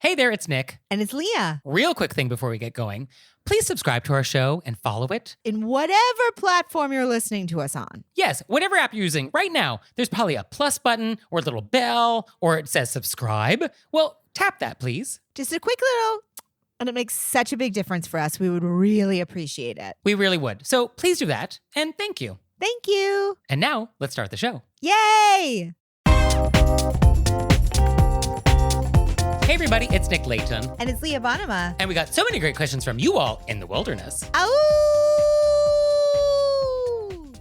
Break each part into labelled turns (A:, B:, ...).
A: Hey there, it's Nick.
B: And it's Leah.
A: Real quick thing before we get going. Please subscribe to our show and follow it.
B: In whatever platform you're listening to us on.
A: Yes, whatever app you're using right now, there's probably a plus button or a little bell or it says subscribe. Well, tap that, please.
B: Just a quick little, and it makes such a big difference for us. We would really appreciate it.
A: We really would. So please do that, and thank you.
B: Thank you.
A: And now, let's start the show.
B: Yay!
A: Hey everybody, it's Nick Layton.
B: And it's Leah Bonema.
A: And we got so many great questions from you all in the wilderness.
B: Ow!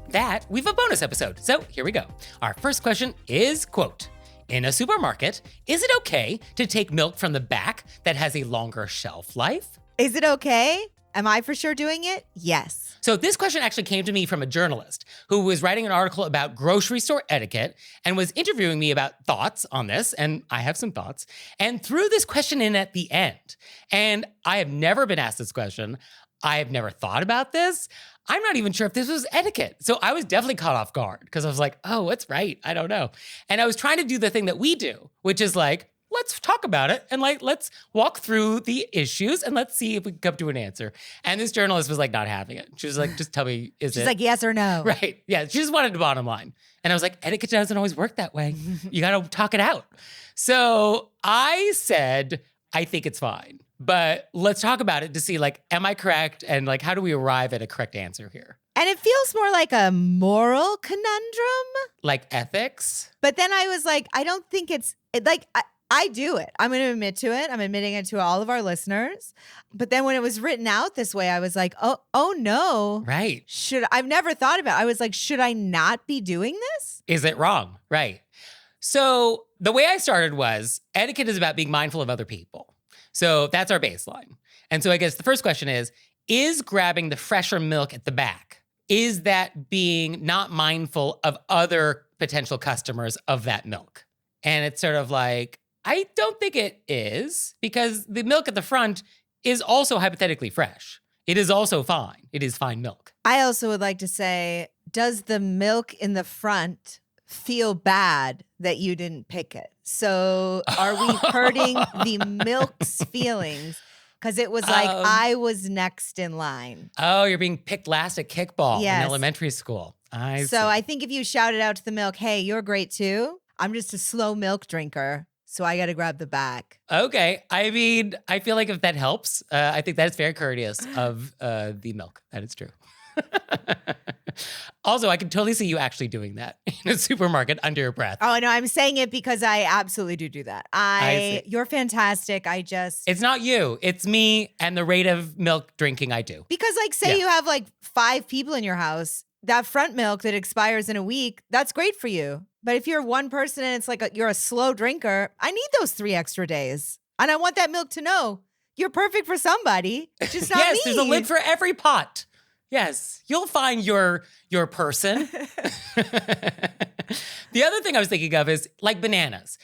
A: That we've a bonus episode. So here we go. Our first question is, quote, in a supermarket, is it okay to take milk from the back that has a longer shelf life?
B: Is it okay? Am I for sure doing it? Yes.
A: So this question actually came to me from a journalist who was writing an article about grocery store etiquette and was interviewing me about thoughts on this, and I have some thoughts, and threw this question in at the end. And I have never been asked this question. I have never thought about this. I'm not even sure if this was etiquette. So I was definitely caught off guard because I was like, oh, what's right? I don't know. And I was trying to do the thing that we do, which is like, let's talk about it and let's walk through the issues and let's see if we can come to an answer. And this journalist was like not having it. She was like, just tell me,
B: She's like, yes or no.
A: Right. Yeah. She just wanted the bottom line. And I was like, etiquette doesn't always work that way. You got to talk it out. So I said, I think it's fine, but let's talk about it to see am I correct? And how do we arrive at a correct answer here?
B: And it feels more like a moral conundrum.
A: Like ethics?
B: But then I was like, I don't think it's I do it. I'm going to admit to it. I'm admitting it to all of our listeners. But then when it was written out this way, I was like, oh no.
A: Right.
B: I've never thought about it. I was like, should I not be doing this?
A: Is it wrong? Right. So the way I started was etiquette is about being mindful of other people. So that's our baseline. And so I guess the first question is grabbing the fresher milk at the back, is that being not mindful of other potential customers of that milk? And it's sort of like, I don't think it is, because the milk at the front is also hypothetically fresh. It is also fine. It is fine milk.
B: I also would like to say, does the milk in the front feel bad that you didn't pick it? So are we hurting the milk's feelings? Because it was like I was next in line.
A: Oh, you're being picked last at kickball
B: Yes.
A: in elementary school. I see.
B: I think if you shouted out to the milk, hey, you're great too. I'm just a slow milk drinker, so I got to grab the back.
A: Okay. I mean, I feel like if that helps, I think that is very courteous of the milk. That is true. Also, I can totally see you actually doing that in a supermarket under your breath.
B: Oh, no, I'm saying it because I absolutely do that. You're fantastic.
A: It's not you. It's me and the rate of milk drinking I do.
B: Because say you have 5 people in your house, that front milk that expires in a week, that's great for you. But if you're one person and it's you're a slow drinker, I need those 3 extra days. And I want that milk to know you're perfect for somebody, just not
A: yes,
B: me.
A: There's a lid for every pot. Yes, you'll find your person. The other thing I was thinking of is bananas.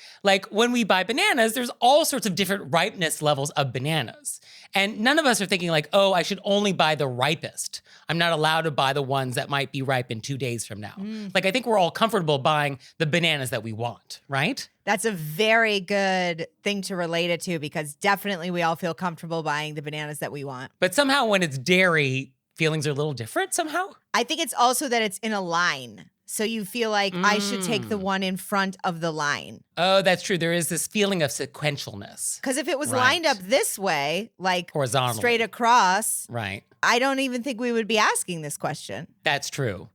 A: When we buy bananas, there's all sorts of different ripeness levels of bananas. And none of us are thinking I should only buy the ripest. I'm not allowed to buy the ones that might be ripe in 2 days from now. I think we're all comfortable buying the bananas that we want, right?
B: That's a very good thing to relate it to, because definitely we all feel comfortable buying the bananas that we want.
A: But somehow when it's dairy, feelings are a little different somehow.
B: I think it's also that it's in a line. So you feel like I should take the one in front of the line.
A: Oh, that's true. There is this feeling of sequentialness.
B: Because if it was lined up this way,
A: horizontally,
B: straight across,
A: right?
B: I don't even think we would be asking this question.
A: That's true.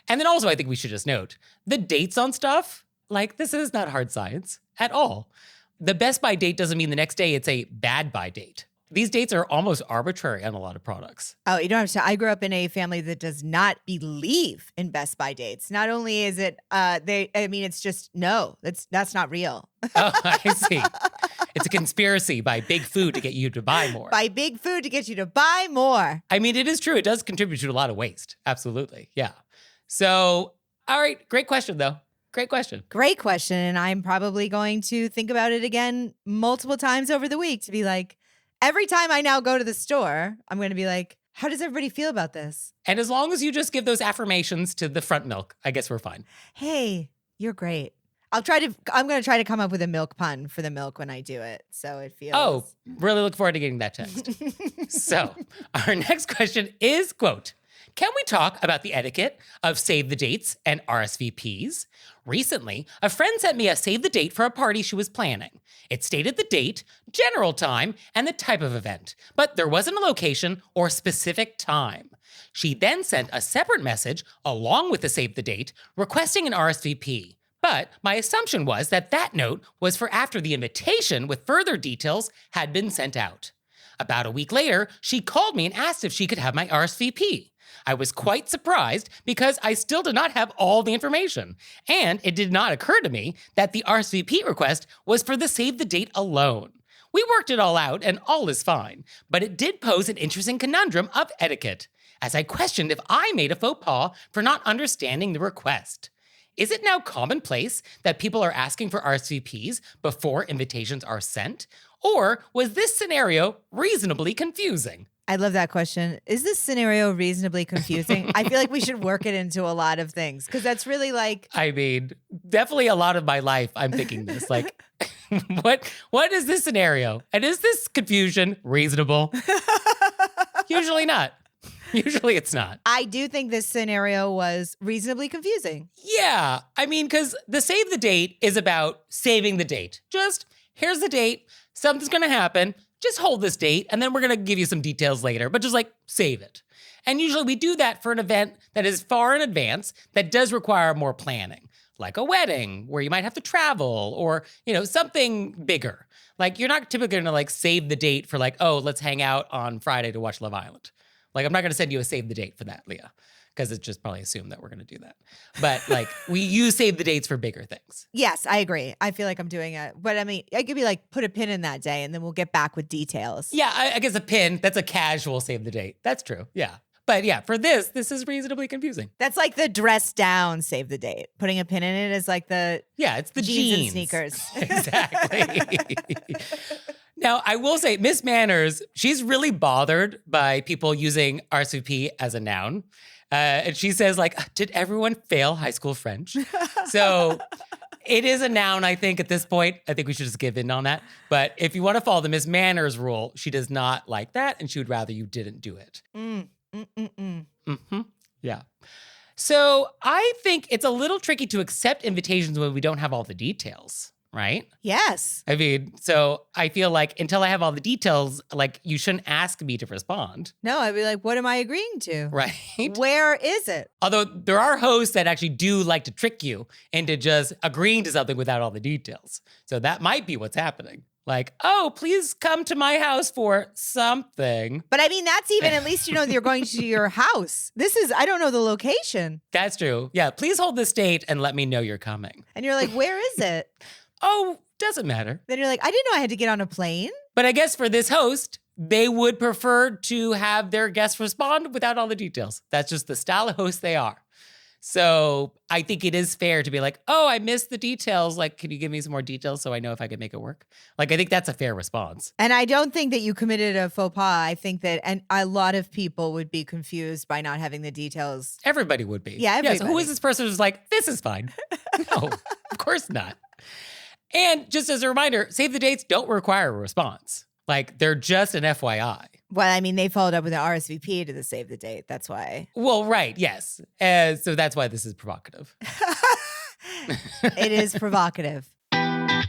A: And then also I think we should just note the dates on stuff. This is not hard science at all. The best by date doesn't mean the next day it's a bad by date. These dates are almost arbitrary on a lot to.
B: Oh, you don't have to. I grew up in a family that does not believe in Best By dates. Not only is it, it's just, no, that's not real.
A: Oh, I see. It's a conspiracy by big food to get you to buy more.
B: By big food to get you to buy more.
A: I mean, it is true. It does contribute to a lot of waste. Absolutely. Yeah. So, all right. Great question, though. Great question.
B: Great question. And I'm probably going to think about it again multiple times over the week to be like, every time I now go to the store, I'm going to be like, how does everybody feel about this?
A: And as long as you just give those affirmations to the front milk, I guess we're fine.
B: Hey, you're great. I'm going to try to come up with a milk pun for the milk when I do it. So it feels.
A: Oh, really look forward to getting that text. So our next question is, quote, can we talk about the etiquette of save the dates and RSVPs? Recently, a friend sent me a save the date for a party she was planning. It stated the date, general time, and the type of event, but there wasn't a location or specific time. She then sent a separate message along with the save the date requesting an RSVP. But my assumption was that that note was for after the invitation with further details had been sent out. About a week later, she called me and asked if she could have my RSVP. I was quite surprised because I still did not have all the information. And it did not occur to me that the RSVP request was for the save the date alone. We worked it all out and all is fine, but it did pose an interesting conundrum of etiquette, as I questioned if I made a faux pas for not understanding the request. Is it now commonplace that people are asking for RSVPs before invitations are sent? Or was this scenario reasonably confusing?
B: I love that question. Is this scenario reasonably confusing? I feel like we should work it into a lot of things because that's really like.
A: I mean, definitely a lot of my life I'm thinking this. Like, what is this scenario? And is this confusion reasonable? Usually not. Usually it's not.
B: I do think this scenario was reasonably confusing.
A: Yeah. I mean, because the save the date is about saving the date. Just here's the date. Something's going to happen. Just hold this date, and then we're going to give you some details later, but just like save it. And usually we do that for an event that is far in advance that does require more planning, like a wedding where you might have to travel or, something bigger. Like you're not typically going to like save the date for like, oh, let's hang out on Friday to watch Love Island. Like I'm not going to send you a save the date for that, Leah, because it's just probably assumed that we're going to do that. But like you save the dates for bigger things.
B: Yes, I agree. I feel like I'm doing it. But I mean, I could be like, put a pin in that day and then we'll get back with details.
A: Yeah, I guess a pin, that's a casual save the date. That's true. Yeah. But yeah, for this is reasonably confusing.
B: That's like the dress down save the date. Putting a pin in it is like the
A: it's the
B: jeans
A: jeans.
B: and sneakers.
A: Exactly. Now, I will say, Miss Manners, she's really bothered by people using RSVP as a noun. And she says, like, did everyone fail high school French? So it is a noun, I think, at this point. I think we should just give in on that. But if you want to follow the Miss Manners rule, she does not like that, and she would rather you didn't do it. Yeah. So I think it's a little tricky to accept invitations when we don't have all the details. Right?
B: Yes.
A: I mean, so I feel like until I have all the details, like you shouldn't ask me to respond.
B: No, I'd be like, what am I agreeing to?
A: Right?
B: Where is it?
A: Although there are hosts that actually do like to trick you into just agreeing to something without all the details. So that might be what's happening. Like, oh, please come to my house for something.
B: But I mean, that's even, at least you're going to your house. I don't know the location.
A: That's true. Yeah, please hold this date and let me know you're coming.
B: And you're like, where is it?
A: Oh, doesn't matter.
B: Then you're like, I didn't know I had to get on a plane.
A: But I guess for this host, they would prefer to have their guests respond without all the details. That's just the style of host they are. So I think it is fair to be like, oh, I missed the details. Like, can you give me some more details so I know if I can make it work? Like, I think that's a fair response.
B: And I don't think that you committed a faux pas. I think that a lot of people would be confused by not having the details.
A: Everybody would be.
B: Yeah, everybody.
A: So who is this person who's like, this is fine? No, of course not. And just as a reminder, save the dates don't require a response. Like, they're just an FYI.
B: Well, I mean, they followed up with an RSVP to the save the date. That's why.
A: Well, right, yes. So that's why this is provocative.
B: It is provocative.
A: And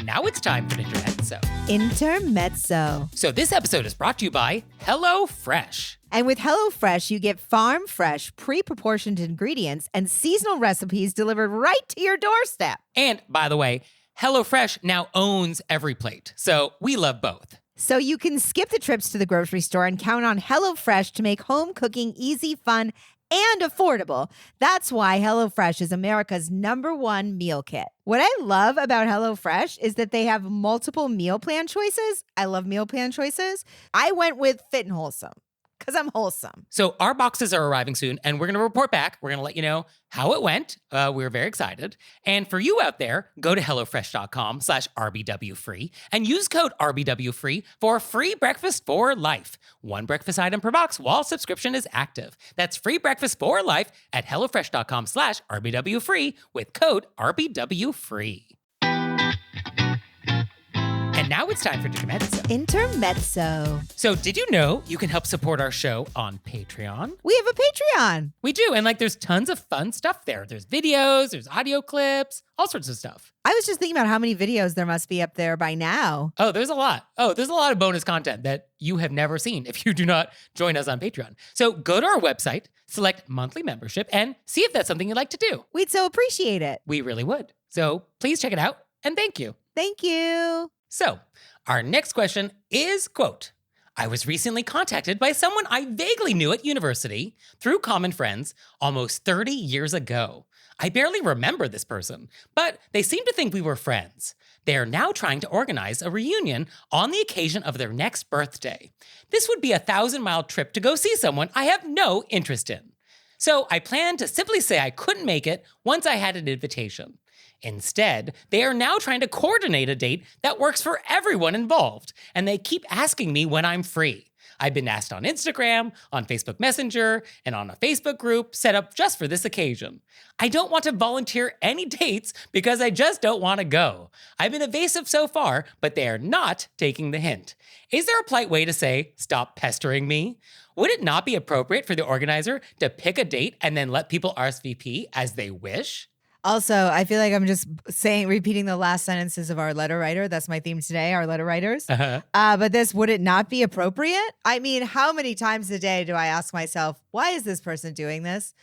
A: now it's time for Intermezzo.
B: Intermezzo.
A: So this episode is brought to you by HelloFresh.
B: And with HelloFresh, you get farm fresh, pre-proportioned ingredients and seasonal recipes delivered right to your doorstep.
A: And by the way, HelloFresh now owns every plate. So we love both.
B: So you can skip the trips to the grocery store and count on HelloFresh to make home cooking easy, fun, and affordable. That's why HelloFresh is America's #1 meal kit. What I love about HelloFresh is that they have multiple meal plan choices. I love meal plan choices. I went with Fit and Wholesome because I'm wholesome.
A: So our boxes are arriving soon, and we're going to report back. We're going to let you know how it went. We're very excited. And for you out there, go to HelloFresh.com/RBWFree and use code RBWFree for free breakfast for life. One breakfast item per box while subscription is active. That's free breakfast for life at HelloFresh.com/RBWFree with code RBWFree. And now it's time for Intermezzo.
B: Intermezzo.
A: So did you know you can help support our show on Patreon?
B: We have a Patreon.
A: We do. And there's tons of fun stuff there. There's videos, there's audio clips, all sorts of stuff.
B: I was just thinking about how many videos there must be up there by now.
A: Oh, there's a lot. There's a lot of bonus content that you have never seen if you do not join us on Patreon. So go to our website, select monthly membership, and see if that's something you'd like to do.
B: We'd so appreciate it.
A: We really would. So please check it out, and thank you.
B: Thank you.
A: So our next question is, quote, I was recently contacted by someone I vaguely knew at university through common friends almost 30 years ago. I barely remember this person, but they seem to think we were friends. They are now trying to organize a reunion on the occasion of their next birthday. This would be a 1,000-mile trip to go see someone I have no interest in. So I planned to simply say I couldn't make it once I had an invitation. Instead, they are now trying to coordinate a date that works for everyone involved, and they keep asking me when I'm free. I've been asked on Instagram, on Facebook Messenger, and on a Facebook group set up just for this occasion. I don't want to volunteer any dates because I just don't want to go. I've been evasive so far, but they are not taking the hint. Is there a polite way to say, stop pestering me? Would it not be appropriate for the organizer to pick a date and then let people RSVP as they wish?
B: Also, I feel like I'm just repeating the last sentences of our letter writer. That's my theme today, our letter writers. But would it not be appropriate? I mean, how many times a day do I ask myself, why is this person doing this?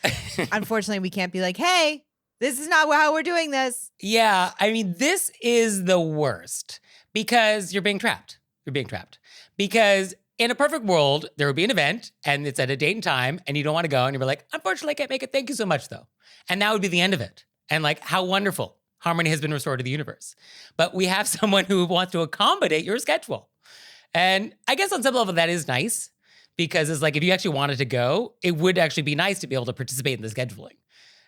B: Unfortunately, we can't be like, hey, this is not how we're doing this.
A: Yeah, I mean, this is the worst because you're being trapped. You're being trapped. Because in a perfect world, there would be an event and it's at a date and time and you don't want to go and you're like, unfortunately, I can't make it. Thank you so much, though. And that would be the end of it. And how wonderful. Harmony has been restored to the universe. But we have someone who wants to accommodate your schedule. And I guess on some level that is nice because it's if you actually wanted to go, it would actually be nice to be able to participate in the scheduling.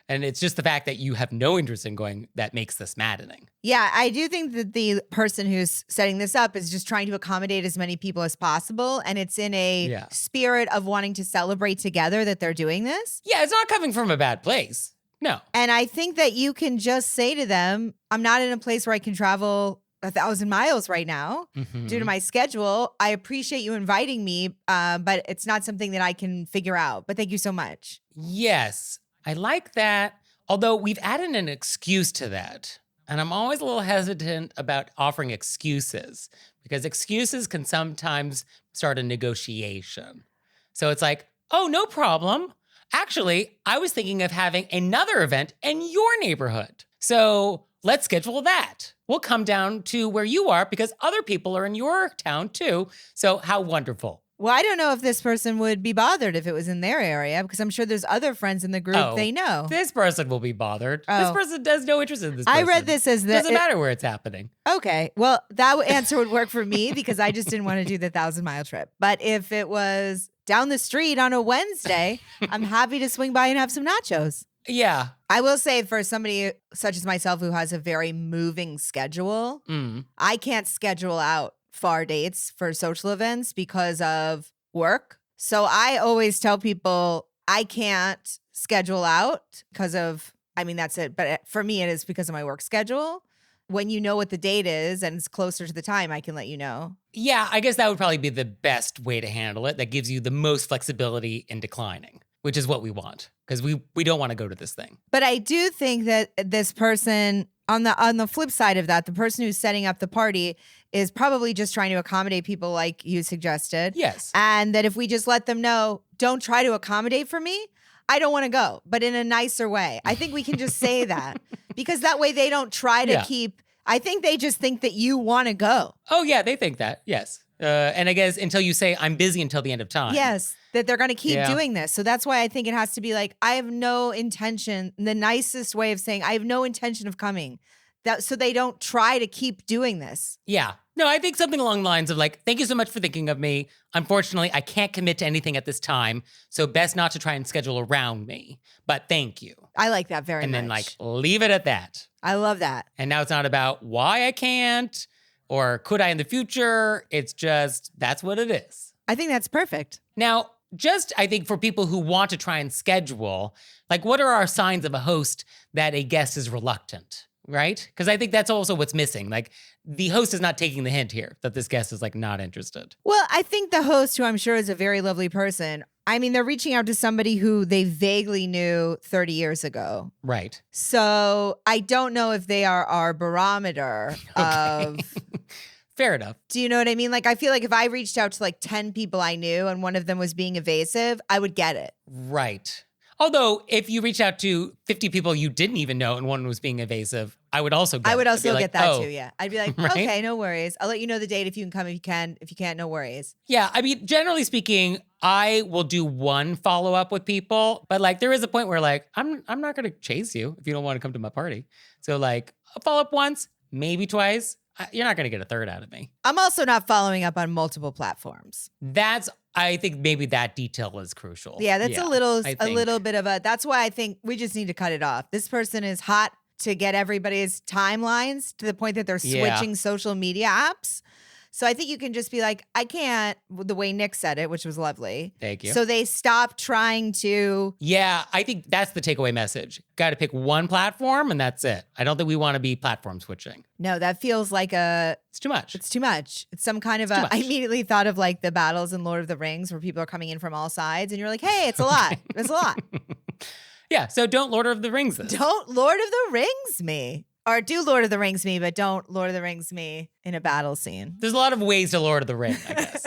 A: And it's just the fact that you have no interest in going that makes this maddening.
B: Yeah, I do think that the person who's setting this up is just trying to accommodate as many people as possible. And it's in a spirit of wanting to celebrate together that they're doing this.
A: Yeah, it's not coming from a bad place. No.
B: And I think that you can just say to them, I'm not in a place where I can travel 1,000 miles right now due to my schedule. I appreciate you inviting me, but it's not something that I can figure out. But thank you so much.
A: Yes, I like that. Although we've added an excuse to that. And I'm always a little hesitant about offering excuses because excuses can sometimes start a negotiation. So it's oh, no problem. Actually, I was thinking of having another event in your neighborhood. So let's schedule that. We'll come down to where you are because other people are in your town too. So how wonderful.
B: Well, I don't know if this person would be bothered if it was in their area because I'm sure there's other friends in the group they know.
A: This person will be bothered. This person has no interest in this person.
B: I read this as
A: the... Doesn't matter where it's happening.
B: Okay. Well, that answer would work for me because I just didn't want to do the 1,000-mile trip. But if it was down the street on a Wednesday, I'm happy to swing by and have some nachos.
A: Yeah.
B: I will say for somebody such as myself who has a very moving schedule, I can't schedule out far dates for social events because of work. So I always tell people I can't schedule out because of, that's it. But for me, it is because of my work schedule. When you know what the date is and it's closer to the time, I can let you know.
A: Yeah, I guess that would probably be the best way to handle it. That gives you the most flexibility in declining, which is what we want because we don't want to go to this thing.
B: But I do think that this person, on the flip side of that, the person who's setting up the party is probably just trying to accommodate people like you suggested.
A: Yes.
B: And that if we just let them know, don't try to accommodate for me, I don't want to go, but in a nicer way. I think we can just say that because that way they don't try to keep, I think they just think that you want to go.
A: Oh yeah, they think that, yes. And I guess until you say, I'm busy until the end of time.
B: Yes, that they're going to keep doing this. So that's why I think it has to be I have no intention, the nicest way of saying, I have no intention of coming. so they don't try to keep doing this.
A: Yeah. No, I think something along the lines of like, thank you so much for thinking of me. Unfortunately, I can't commit to anything at this time, so best not to try and schedule around me. But thank you.
B: I like that very much.
A: And then like leave it at that.
B: I love that.
A: And now it's not about why I can't or could I in the future. It's just that's what it is.
B: I think that's perfect.
A: Now, just I think for people who want to try and schedule, like what are our signs of a host that a guest is reluctant? Right? Because I think that's also what's missing. Like the host is not taking the hint here that this guest is like not interested.
B: Well, I think the host, who I'm sure is a very lovely person, I mean, they're reaching out to somebody who they vaguely knew 30 years ago.
A: Right.
B: So I don't know if they are our barometer of...
A: Fair enough.
B: Do you know what I mean? Like, I feel like if I reached out to like 10 people I knew and one of them was being evasive, I would get it.
A: Right. Although, if you reach out to 50 people you didn't even know and one was being evasive, I would also get
B: I would also
A: like,
B: get that
A: oh.
B: too, yeah. I'd be like,
A: Right?
B: okay, no worries. I'll let you know the date if you can come, if you can. If you can't, no worries.
A: Yeah, I mean, generally speaking, I will do one follow-up with people, but like there is a point where like, I'm not gonna chase you if you don't want to come to my party. So like, I'll follow up once, maybe twice. You're not gonna get a third out of me.
B: I'm also not following up on multiple platforms.
A: I think maybe that detail is crucial.
B: Yeah, that's
A: I
B: a little
A: think.
B: bit of a, that's why I think we just need to cut it off. This person is hot to get everybody's timelines to the point that they're
A: Yeah.
B: switching social media apps. So I think you can just be like, I can't, the way Nick said it, which was lovely.
A: Thank you.
B: So they stopped trying to.
A: Yeah, I think that's the takeaway message. Got to pick one platform and that's it. I don't think we want to be platform switching.
B: No, that feels like
A: It's too much.
B: it's too much. It's some kind of
A: It's too much.
B: I immediately thought of like the battles in Lord of the Rings where people are coming in from all sides and you're like, hey, it's a lot. It's a lot.
A: Yeah, so don't Lord of the Rings this.
B: Don't Lord of the Rings me. Or do Lord of the Rings me, but don't Lord of the Rings me in a battle scene.
A: There's a lot of ways to Lord of the Ring, I guess.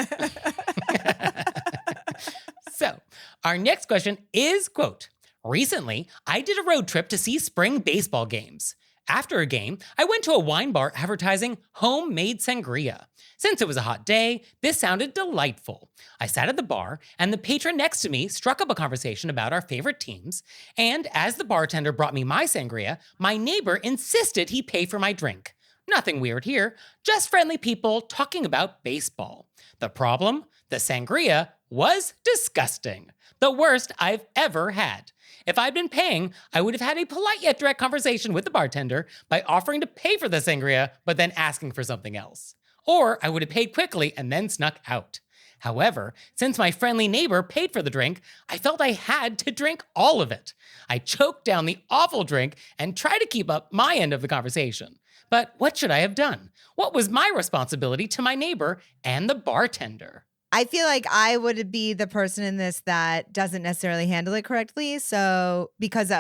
A: So, our next question is, quote, recently, I did a road trip to see spring baseball games. After a game, I went to a wine bar advertising homemade sangria. Since it was a hot day, this sounded delightful. I sat at the bar, and the patron next to me struck up a conversation about our favorite teams, and as the bartender brought me my sangria, my neighbor insisted he pay for my drink. Nothing weird here, just friendly people talking about baseball. The problem? The sangria was disgusting. The worst I've ever had. If I'd been paying, I would have had a polite yet direct conversation with the bartender by offering to pay for the sangria, but then asking for something else. Or I would have paid quickly and then snuck out. However, since my friendly neighbor paid for the drink, I felt I had to drink all of it. I choked down the awful drink and tried to keep up my end of the conversation. But what should I have done? What was my responsibility to my neighbor and the bartender?
B: I feel like I would be the person in this that doesn't necessarily handle it correctly. So because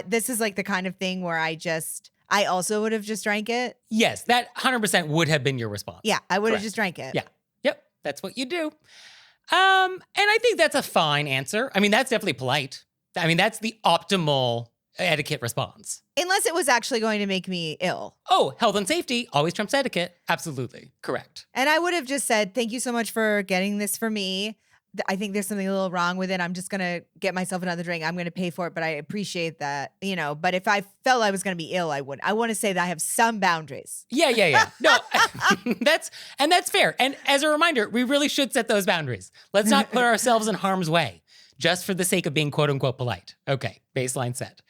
B: this is like the kind of thing where I also would have just drank it.
A: Yes, that 100% would have been your response.
B: Yeah, I would have
A: Correct.
B: just drank it.
A: Yeah. Yep. That's what you do. And I think that's a fine answer. I mean, that's definitely polite. I mean, that's the optimal etiquette response.
B: Unless it was actually going to make me ill.
A: Oh, health and safety always trumps etiquette. Absolutely. Correct.
B: And I would have just said, thank you so much for getting this for me. I think there's something a little wrong with it. I'm just going to get myself another drink. I'm going to pay for it, but I appreciate that, But if I felt I was going to be ill, I wouldn't. I want to say that I have some boundaries.
A: Yeah. No, that's fair. And as a reminder, we really should set those boundaries. Let's not put ourselves in harm's way just for the sake of being quote unquote polite. Okay, baseline set.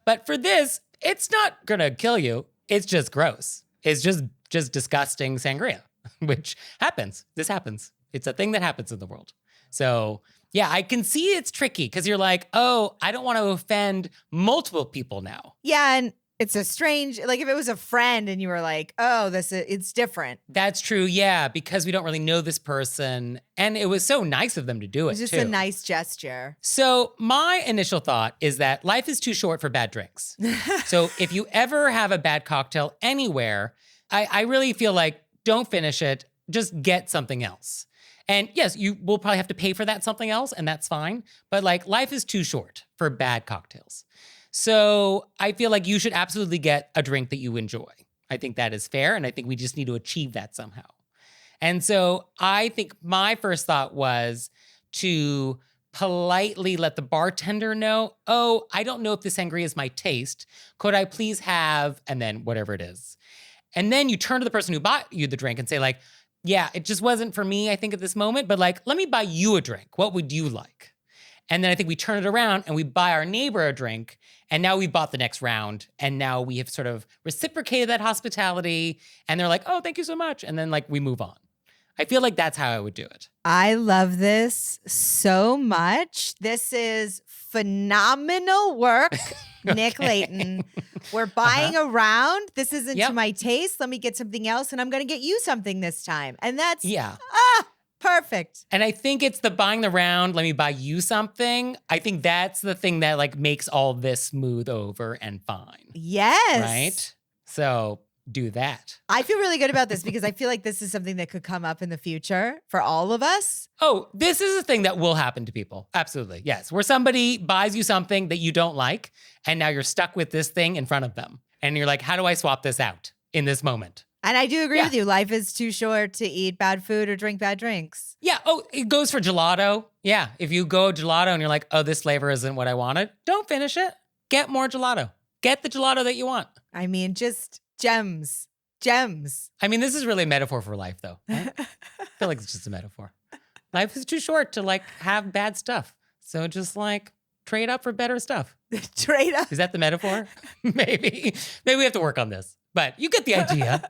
A: But for this, it's not going to kill you. It's just gross. It's just disgusting sangria, which happens. This happens. It's a thing that happens in the world. So yeah, I can see it's tricky because you're like, oh, I don't want to offend multiple people now.
B: Yeah, and it's a strange, like if it was a friend and you were like, oh, it's different.
A: That's true, yeah, because we don't really know this person. And it was so nice of them to do it,
B: It's just
A: too.
B: a nice gesture.
A: So my initial thought is that life is too short for bad drinks. So if you ever have a bad cocktail anywhere, I really feel like don't finish it, just get something else. And yes, you will probably have to pay for that something else, and that's fine. But like life is too short for bad cocktails. So I feel like you should absolutely get a drink that you enjoy. I think that is fair, and I think we just need to achieve that somehow. And so I think my first thought was to politely let the bartender know, oh, I don't know if the sangria is my taste. Could I please have, and then whatever it is. And then you turn to the person who bought you the drink and say like, yeah, it just wasn't for me, I think, at this moment, but like, let me buy you a drink. What would you like? And then I think we turn it around and we buy our neighbor a drink. And now we bought the next round. And now we have sort of reciprocated that hospitality. And they're like, oh, thank you so much. And then like we move on. I feel like that's how I would do it.
B: I love this so much. This is phenomenal work, Nick Layton. We're buying around. This isn't to my taste. Let me get something else, and I'm going to get you something this time. And that's perfect.
A: And I think it's the buying the round, let me buy you something. I think that's the thing that like makes all this smooth over and fine.
B: Yes.
A: Right? So do that.
B: I feel really good about this because I feel like this is something that could come up in the future for all of us.
A: Oh, this is a thing that will happen to people. Absolutely. Yes. Where somebody buys you something that you don't like, and now you're stuck with this thing in front of them. And you're like, how do I swap this out in this moment?
B: And I do agree with you. Life is too short to eat bad food or drink bad drinks.
A: Yeah. Oh, it goes for gelato. Yeah. If you go gelato and you're like, oh, this flavor isn't what I wanted, don't finish it. Get more gelato. Get the gelato that you want.
B: I mean, just gems. Gems.
A: I mean, this is really a metaphor for life, though. Right? I feel like it's just a metaphor. Life is too short to like have bad stuff. So just like trade up for better stuff.
B: Trade up.
A: Is that the metaphor? Maybe. Maybe we have to work on this. But you get the idea.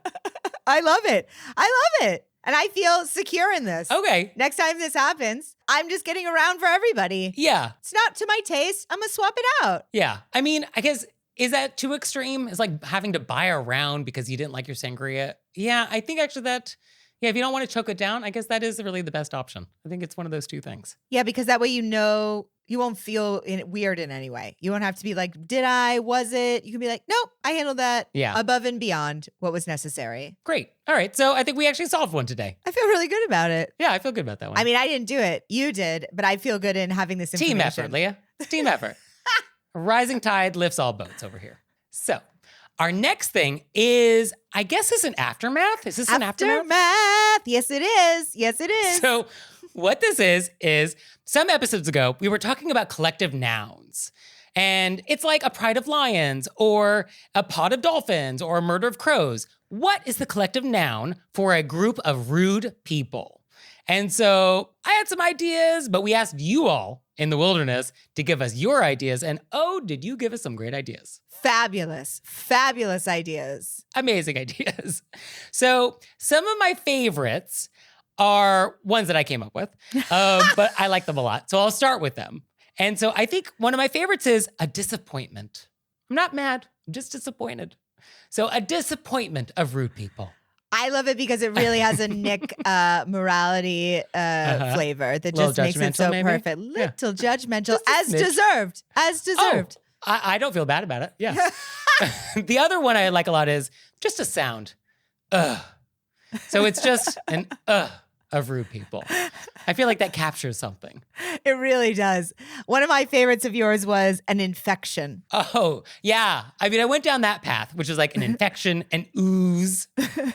B: I love it. I love it. And I feel secure in this.
A: Okay.
B: Next time this happens, I'm just getting around for everybody.
A: Yeah.
B: It's not to my taste. I'm going to swap it out.
A: Yeah. I mean, I guess, is that too extreme? It's like having to buy a round because you didn't like your sangria. Yeah, I think actually that, if you don't want to choke it down, I guess that is really the best option. I think it's one of those two things.
B: Yeah, because that way you know you won't feel weird in any way. You won't have to be like, did I? Was it? You can be like, nope, I handled that above and beyond what was necessary.
A: Great. All right. So I think we actually solved one today.
B: I feel really good about it.
A: Yeah, I feel good about that one.
B: I mean, I didn't do it. You did. But I feel good in having this information.
A: Team effort, Leah. It's team effort. A rising tide lifts all boats over here. So our next thing is, I guess, is an aftermath. Is this an aftermath?
B: Yes, it is. Yes, it is.
A: So what this is some episodes ago, we were talking about collective nouns. And it's like a pride of lions or a pod of dolphins or a murder of crows. What is the collective noun for a group of rude people? And so I had some ideas, but we asked you all in the wilderness to give us your ideas. And oh, did you give us some great ideas?
B: Fabulous, fabulous ideas.
A: Amazing ideas. So some of my favorites are ones that I came up with, but I like them a lot. So I'll start with them. And so I think one of my favorites is a disappointment. I'm not mad, I'm just disappointed. So a disappointment of rude people.
B: I love it because it really has a Nick morality flavor that just makes it so
A: maybe?
B: perfect. Little judgmental, as deserved, as deserved.
A: Oh, I don't feel bad about it. Yeah. The other one I like a lot is just a sound. Ugh. So it's just an of rude people. I feel like that captures something.
B: It really does. One of my favorites of yours was an infection.
A: Oh, yeah. I mean, I went down that path, which is like an infection, an ooze.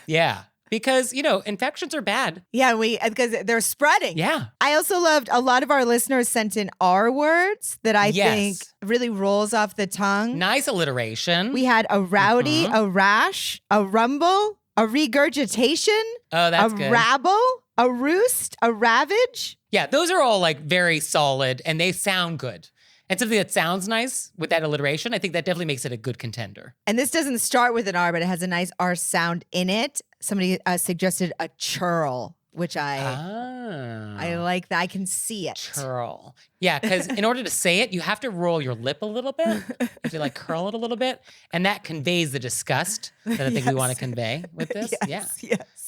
A: Yeah. Because, infections are bad.
B: Yeah, because they're spreading.
A: Yeah.
B: I also loved a lot of our listeners sent in R words that I think really rolls off the tongue.
A: Nice alliteration.
B: We had a rowdy, a rash, a rumble, a regurgitation.
A: Oh, that's good.
B: A rabble, a roost, a ravage.
A: Yeah, those are all like very solid and they sound good. And something that sounds nice with that alliteration, I think that definitely makes it a good contender.
B: And this doesn't start with an R, but it has a nice R sound in it. Somebody suggested a churl, which I like that. I can see it.
A: Churl. Yeah, because in order to say it, you have to roll your lip a little bit. You have to like curl it a little bit. And that conveys the disgust that I think we want to convey with this.
B: Yes.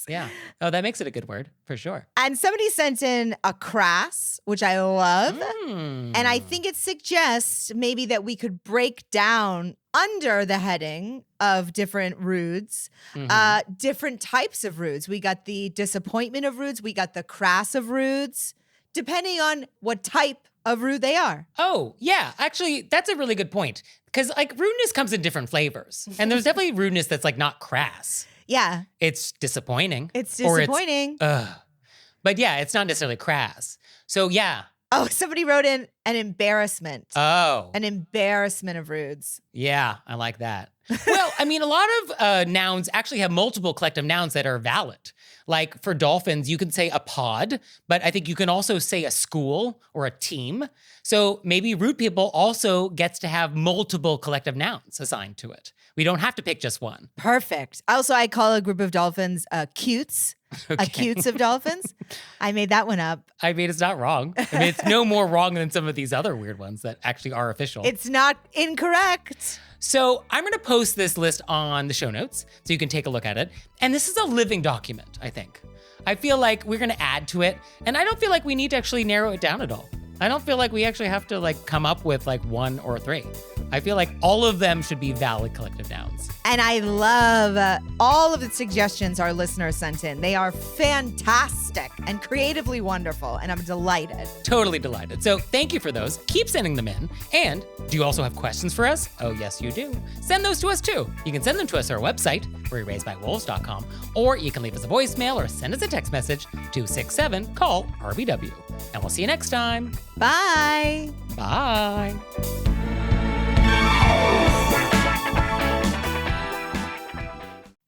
A: Yeah. Oh, that makes it a good word for sure.
B: And somebody sent in a crass, which I love. And I think it suggests maybe that we could break down under the heading of different rudes, different types of rudes. We got the disappointment of rudes. We got the crass of rudes, depending on what type of rude they are.
A: Oh, yeah. Actually, that's a really good point. Because like rudeness comes in different flavors. And there's definitely rudeness that's like not crass.
B: Yeah.
A: It's disappointing.
B: It's disappointing.
A: But yeah, it's not necessarily crass. So yeah,
B: Oh, somebody wrote in an embarrassment.
A: Oh.
B: An embarrassment of rudes.
A: Yeah, I like that. Well, I mean, a lot of nouns actually have multiple collective nouns that are valid. Like for dolphins, you can say a pod, but I think you can also say a school or a team. So maybe rude people also gets to have multiple collective nouns assigned to it. We don't have to pick just one.
B: Perfect. Also, I call a group of dolphins cutes.
A: Okay.
B: A cutes of dolphins. I made that one up.
A: I mean, it's not wrong. I mean, it's no more wrong than some of these other weird ones that actually are official.
B: It's not incorrect.
A: So I'm going to post this list on the show notes so you can take a look at it. And this is a living document, I think. I feel like we're going to add to it. And I don't feel like we need to actually narrow it down at all. I don't feel like we actually have to come up with one or three. I feel like all of them should be valid collective nouns.
B: And I love all of the suggestions our listeners sent in. They are fantastic and creatively wonderful, and I'm delighted.
A: Totally delighted. So thank you for those. Keep sending them in. And do you also have questions for us? Oh, yes, you do. Send those to us too. You can send them to us at our website, wereraisedbywolves.com, or you can leave us a voicemail or send us a text message to 267-CALL-RBW. And we'll see you next time.
B: Bye.
A: Bye.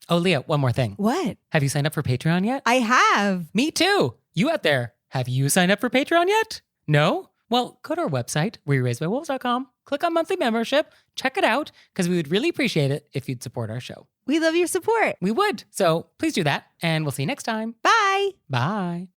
A: Oh, Leah, one more thing.
B: What?
A: Have you signed up for Patreon yet?
B: I have.
A: Me too. You out there, have you signed up for Patreon yet? No? Well, go to our website, wereraisedbywolves.com, click on monthly membership, check it out, because we would really appreciate it if you'd support our show.
B: We love your support.
A: We would. So please do that, and we'll see you next time.
B: Bye.
A: Bye.